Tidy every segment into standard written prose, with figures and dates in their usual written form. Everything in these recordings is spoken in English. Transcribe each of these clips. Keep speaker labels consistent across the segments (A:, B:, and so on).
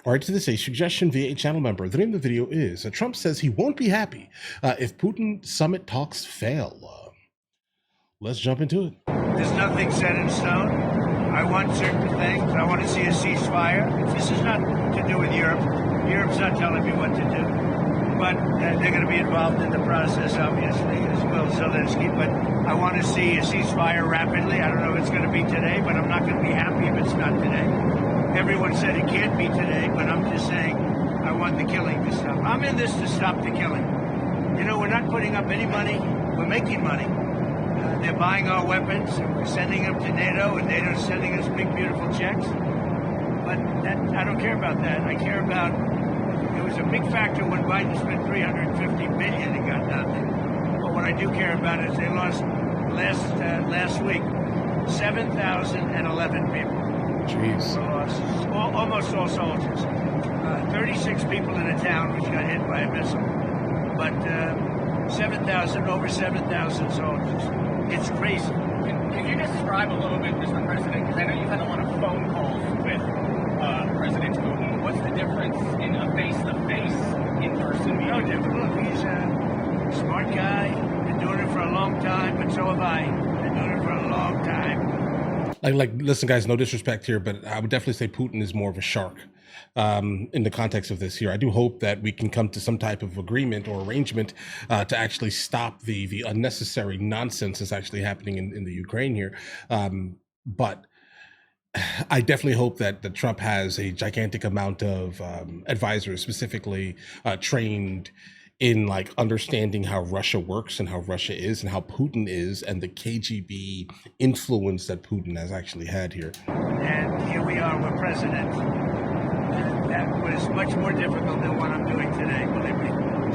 A: All right, to this, a suggestion via a channel member. The name of the video is Trump says he won't be happy if Putin summit talks fail. Let's jump into it.
B: There's nothing set in stone. I want certain things. I want to see a ceasefire. This is not to do with Europe. Europe's not telling me what to do. But they're going to be involved in the process, obviously, as well as Zelensky. But I want to see a ceasefire rapidly. I don't know if it's going to be today, but I'm not going to be happy if it's not today. Everyone said it can't be today, but I'm just saying I want the killing to stop. I'm in this to stop the killing. You know, we're not putting up any money. We're making money. They're buying our weapons, and we're sending them to NATO, and NATO's sending us big, beautiful checks. But I don't care about that. I care about, it was a big factor when Biden spent $350 billion and got nothing. But what I do care about is they lost last week 7,011 people.
A: Jeez.
B: Almost all soldiers. 36 people in a town which got hit by a missile. But over 7,000 soldiers. It's crazy.
C: Can you describe a little bit, Mr. President, because I know you've had a lot of phone calls with President Putin. What's the difference in a face-to-face, in-person meeting?
B: No different. Look, he's a smart guy. Been doing it for a long time, but so have I. Been doing it for a long time.
A: Listen, guys, no disrespect here, but I would definitely say Putin is more of a shark in the context of this here. I do hope that we can come to some type of agreement or arrangement to actually stop the unnecessary nonsense that's actually happening in the Ukraine here. But I definitely hope that Trump has a gigantic amount of advisors specifically trained in like understanding how Russia works and how Russia is and how Putin is and the KGB influence that Putin has actually had here.
B: And here we are with president. That was much more difficult than what I'm doing today, believe me.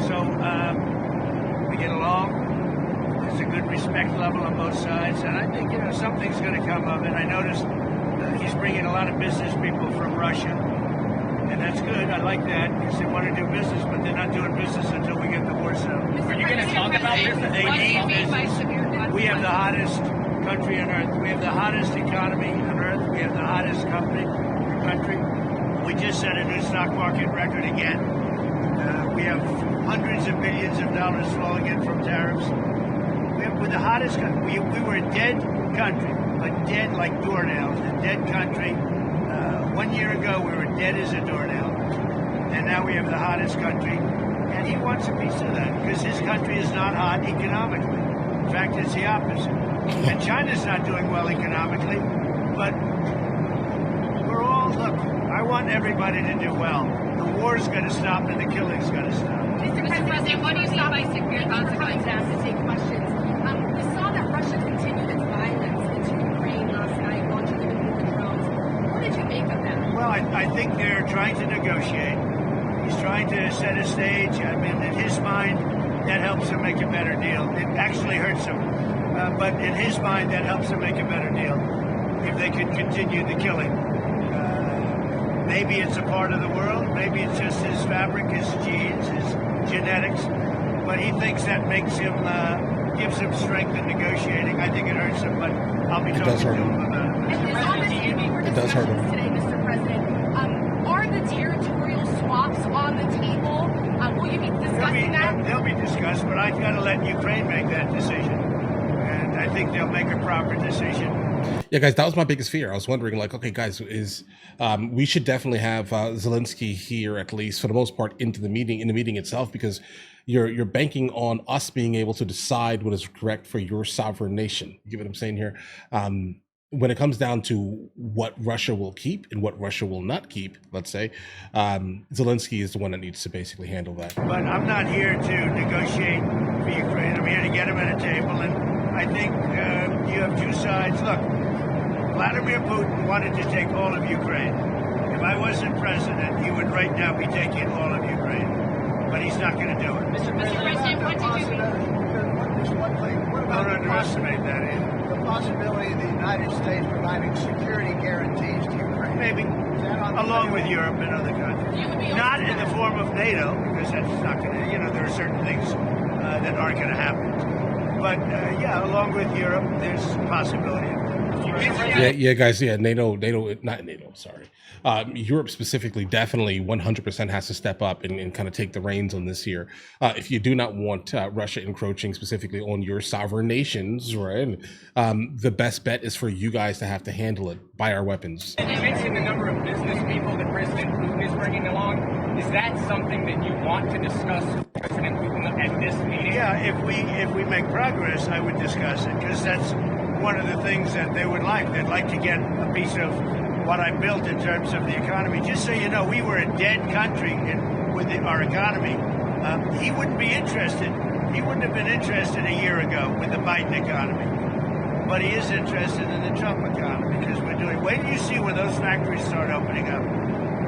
B: So we get along. There's a good respect level on both sides, and I think, you know, something's going to come of it. I noticed he's bringing a lot of business people from Russia. And that's good. I like that because they want to do business, but they're not doing business until we get the war settled.
C: Are you going to talk about this?
B: They need business. We have the hottest country on earth. We have the hottest economy on earth. We have the hottest country. We just set a new stock market record again. We have hundreds of billions of dollars flowing in from tariffs. We're the hottest country. We were a dead country, a dead like doornails, a dead country. 1 year ago, we were dead as a doornail, and now we have the hottest country, and he wants a piece of that because his country is not hot economically. In fact, it's the opposite. And China's not doing well economically, but we're all, look, I want everybody to do well. The war's going to stop and the killing's going to stop.
D: Mr. President, what do you mean by severe consequences? To take questions. We saw that Russia continued its violence into Ukraine last night, launching even more drones. What did you make of that?
B: Well, I think they're trying to negotiate. He's trying to set a stage. I mean, in his mind, that helps him make a better deal. It actually hurts him. But in his mind, that helps him make a better deal if they can continue the killing. Maybe it's a part of the world. Maybe it's just his fabric, his genes, his genetics. But he thinks that makes him, gives him strength in negotiating. I think it hurts him, but I'll be talking to him about it.
A: It does hurt him.
D: Today, Mr. President, are the territorial swaps on the table? Will you be discussing that?
B: They'll be discussed, but I've got to let Ukraine make that decision. And I think they'll make a proper decision.
A: Yeah, guys, that was my biggest fear. I was wondering, like, okay, guys, we should definitely have Zelensky here, at least for the most part, in the meeting itself, because you're banking on us being able to decide what is correct for your sovereign nation. You get what I'm saying here? When it comes down to what Russia will keep and what Russia will not keep, let's say, Zelensky is the one that needs to basically handle that.
B: But I'm not here to negotiate for Ukraine. I'm here to get him at a table, and I think you have two sides. Look, Vladimir Putin wanted to take all of Ukraine. If I wasn't president, he would right now be taking all of Ukraine. But he's not going to do it.
D: Mr. President, what did you
B: Don't underestimate that either.
E: The possibility of the United States providing security guarantees to Ukraine.
B: Maybe, along with Europe and other countries. Not in the form of NATO, because that's not going to, you know, there are certain things that aren't going to happen. But, yeah, along with Europe, there's a possibility.
A: Yeah, guys. Yeah, NATO, not NATO. Sorry, Europe specifically, definitely 100% has to step up and kind of take the reins on this here. If you do not want Russia encroaching specifically on your sovereign nations, right? The best bet is for you guys to have to handle it by our weapons.
C: You mentioned the number of business people that President Putin is bringing along. Is that something that you want to discuss with President Putin at this meeting?
B: Yeah, if we make progress, I would discuss it, because that's one of the things that they would like. They'd like to get a piece of what I built in terms of the economy. Just so you know, we were a dead country with our economy. He wouldn't be interested. He wouldn't have been interested a year ago with the Biden economy. But he is interested in the Trump economy, because we're doing. Wait till you see when those factories start opening up.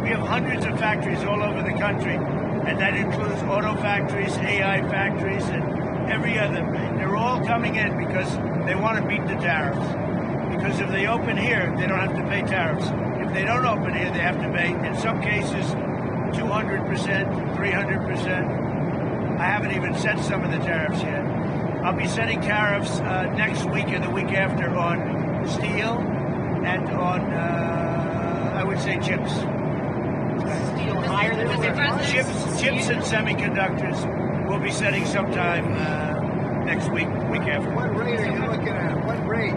B: We have hundreds of factories all over the country, and that includes auto factories, AI factories, and every other. They're all coming in because they want to beat the tariffs. Because if they open here, they don't have to pay tariffs. If they don't open here, they have to pay, in some cases, 200%, 300%. I haven't even set some of the tariffs yet. I'll be setting tariffs next week and the week after on steel and on, I would say, chips.
D: Steel higher than
B: Chips and semiconductors we'll be setting sometime next week after.
E: What rate are you looking at? What rate?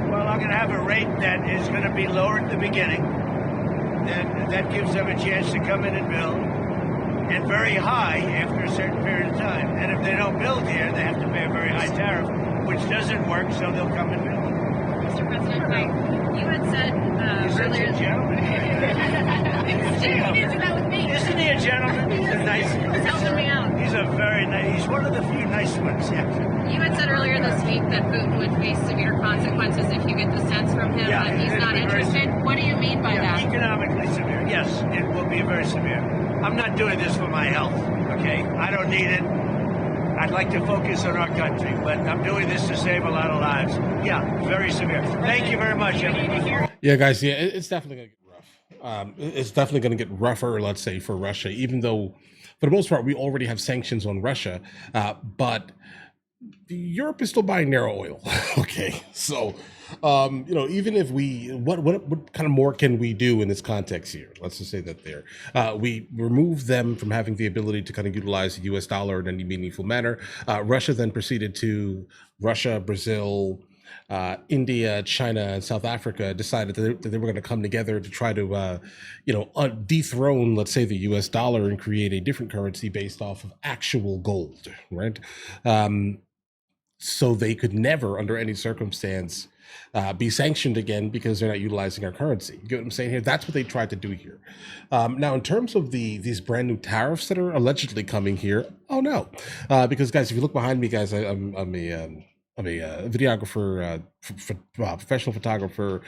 B: Well, I'm going to have a rate that is going to be lower at the beginning. Then that gives them a chance to come in and build, and very high after a certain period of time. And if they don't build here, they have to pay a very high tariff, which doesn't work, so they'll come and build.
D: Mr. President, you had said earlier.
B: He's a gentleman. Isn't he a gentleman? He's a nice.
D: He's helping me out.
B: He's a very nice. He's one of the few nice ones. Yeah.
D: You had said earlier this week that Putin would face severe consequences if you get the sense from him that he's not interested. What do you mean by that?
B: Economically severe. Yes, it will be very severe. I'm not doing this for my health. Okay, I don't need it. I'd like to focus on our country, but I'm doing this to save a lot of lives. Yeah, very severe. Thank you very much, everybody.
A: Yeah, guys. Yeah, it's definitely going to get rough. It's definitely going to get rougher, let's say, for Russia, even though for the most part we already have sanctions on Russia, but Europe is still buying their oil. Okay, so even if what kind of more can we do in this context here? Let's just say that we remove them from having the ability to kind of utilize the U.S. dollar in any meaningful manner. Russia then proceeded to Brazil, India, China, and South Africa decided that they were going to come together to try to, dethrone, let's say, the U.S. dollar and create a different currency based off of actual gold, right? So they could never, under any circumstance, be sanctioned again because they're not utilizing our currency. You get what I'm saying here? That's what they tried to do here. Now, in terms of these brand new tariffs that are allegedly coming here, oh no, because guys, if you look behind me, guys, I'm a videographer, professional photographer,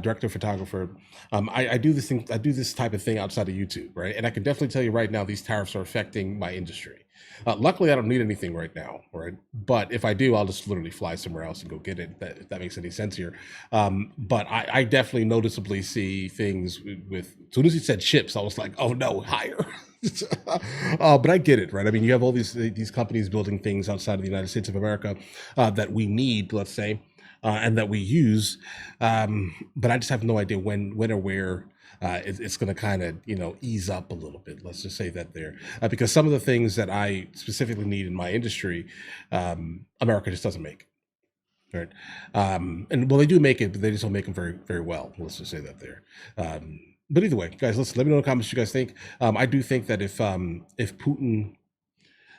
A: director photographer. I do this type of thing outside of YouTube, right? And I can definitely tell you right now, these tariffs are affecting my industry. Luckily, I don't need anything right now, right? But if I do, I'll just literally fly somewhere else and go get it, if that makes any sense here. But I definitely noticeably see things with, as soon as he said chips, I was like, oh no, higher. But I get it, right? I mean, you have all these companies building things outside of the United States of America that we need, let's say, and that we use. But I just have no idea when or where it's going to kind of, ease up a little bit. Let's just say that there, because some of the things that I specifically need in my industry, America just doesn't make. Right. And well, they do make it, but they just don't make them very, very well. Let's just say that there. But either way, guys, listen, let me know in the comments what you guys think. I do think that if Putin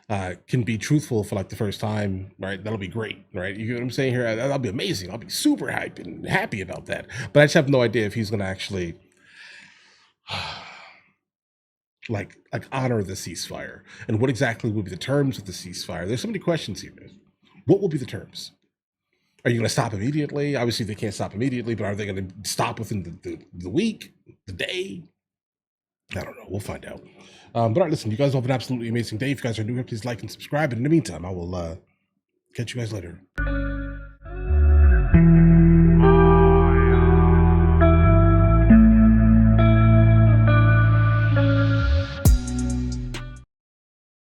A: can be truthful for like the first time, right, that'll be great, right? You get what I'm saying here? That'll be amazing. I'll be super hyped and happy about that. But I just have no idea if he's going to actually like honor the ceasefire, and what exactly will be the terms of the ceasefire. There's so many questions here. What will be the terms? Are you going to stop immediately? Obviously, they can't stop immediately, but are they going to stop within the week, the day? I don't know. We'll find out. But all right, listen, you guys have an absolutely amazing day. If you guys are new here, please like and subscribe. And in the meantime, I will catch you guys later.